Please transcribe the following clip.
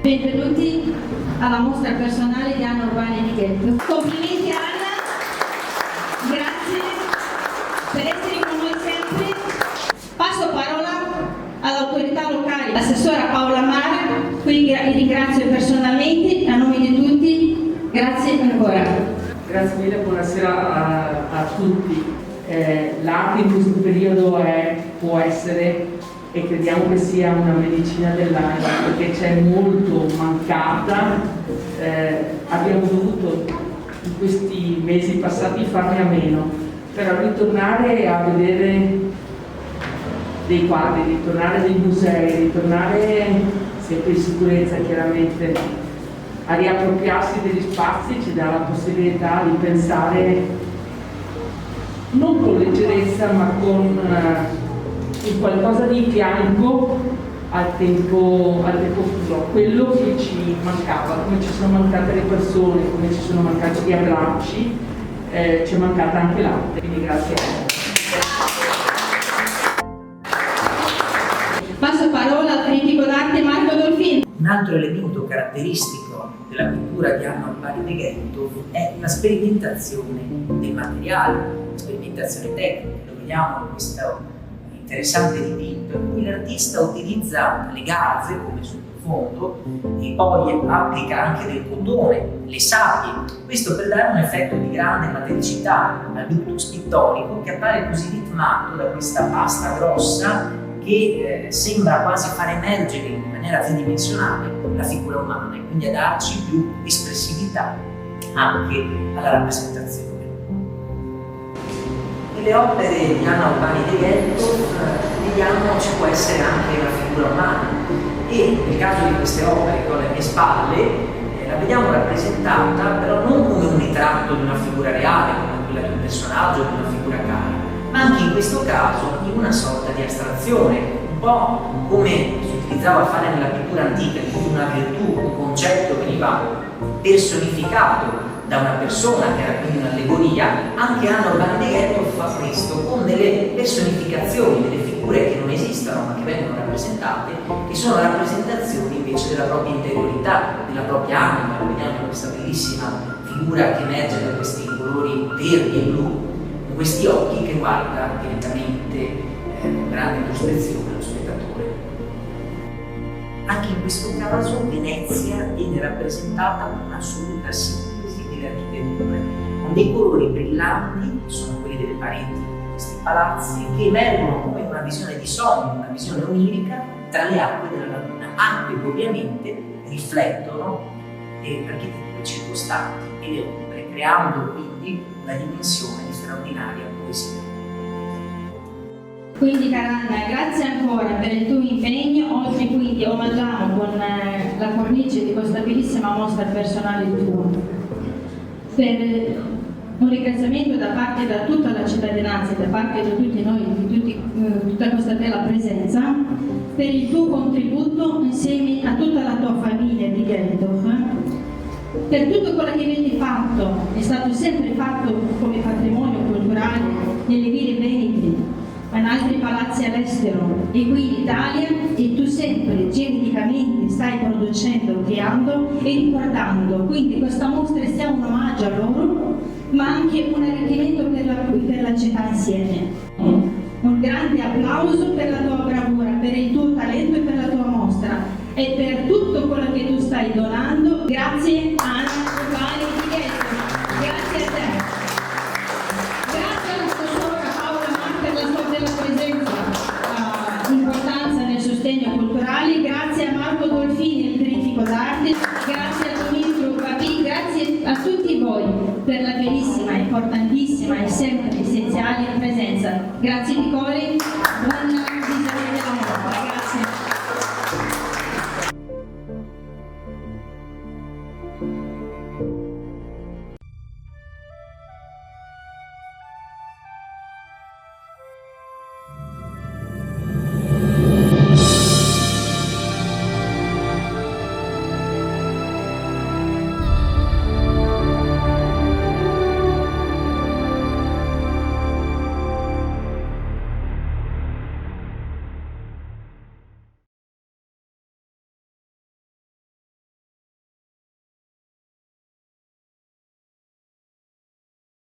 Benvenuti alla mostra personale di Anna Urbani di Ghetto. Complimenti Anna, grazie per essere con noi sempre. Passo parola all'autorità locale, l'assessora Paola Mara, qui vi ringrazio personalmente a nome di tutti, grazie ancora. Grazie mille, buonasera a tutti. L'arte in questo periodo può essere, e crediamo che sia, una medicina dell'anima, perché c'è molto mancata. Abbiamo dovuto in questi mesi passati farne a meno, però ritornare a vedere dei quadri, ritornare dei musei, ritornare sempre in sicurezza chiaramente, a riappropriarsi degli spazi ci dà la possibilità di pensare non con leggerezza ma con in qualcosa di fianco al tempo futuro, quello che ci mancava, come ci sono mancate le persone, come ci sono mancati gli abbracci, ci è mancata anche l'arte, quindi grazie a voi. Passo parola al critico d'arte Marco Dolfin. Un altro elemento caratteristico della pittura di Anna Urbani di Ghetto è la sperimentazione del materiale, la sperimentazione tecnica. Lo vediamo in questo interessante dipinto in cui l'artista utilizza le garze come sottofondo e poi applica anche del cotone, le sabbie, questo per dare un effetto di grande matericità al ductus pittorico che appare così ritmato da questa pasta grossa che sembra quasi far emergere in maniera tridimensionale la figura umana e quindi a darci più espressività anche alla rappresentazione. Nelle opere di Anna Urbani di Ghetto vediamo ci può essere anche una figura umana e nel caso di queste opere con le mie spalle la vediamo rappresentata però non come un ritratto di una figura reale, come quella di un personaggio o di una figura cara, ma anche in questo caso in una sorta di astrazione, un po' come si utilizzava a fare nella pittura antica, in cui una virtù, un concetto veniva personificato da una persona che era quindi un'allegoria. Anche Anna Urbani di Ghetto fa questo con delle personificazioni, delle figure che non esistono ma che vengono rappresentate, che sono rappresentazioni invece della propria interiorità, della propria anima. Lo vediamo in questa bellissima figura che emerge da questi colori verdi e blu, con questi occhi che guarda direttamente con grande introspezione allo spettatore. Anche in questo caso Venezia viene rappresentata con un'assoluta sintesi delle architetture, con dei colori brillanti, sono quelli delle pareti di questi palazzi, che emergono come una visione di sogno, una visione onirica tra le acque della laguna, acque che ovviamente riflettono le architetture circostanti e le ombre, creando quindi una dimensione di straordinaria poesia. Quindi cara Anna, grazie ancora per il tuo impegno. Oggi quindi omaggiamo con la cornice di questa bellissima mostra personale tua. Per un ringraziamento da parte da tutta la cittadinanza e da parte di tutti noi, di tutta questa bella presenza, per il tuo contributo insieme a tutta la tua famiglia di Ghetto, per tutto quello che avete fatto, è stato sempre fatto come patrimonio culturale nelle ville venete, in altri palazzi all'estero e qui in Italia, e tu sempre geneticamente stai producendo, creando e ricordando. Quindi questa mostra sia un omaggio a loro, ma anche un arricchimento per la città insieme. Un grande applauso per la tua bravura, per il tuo talento e per la tua mostra e per tutto quello che tu stai donando. Grazie Anna Urbani di Ghetto, grazie a te. Grazie alla professora Paola Mann per la sua bella presenza, importanza nel sostegno culturale, grazie a Marco Dolfini, il critico d'arte, grazie a Domenico Papì, grazie a tutti voi per la bellissima, importantissima e sempre essenziale presenza. Grazie di cuore, buona visita della mostra, grazie.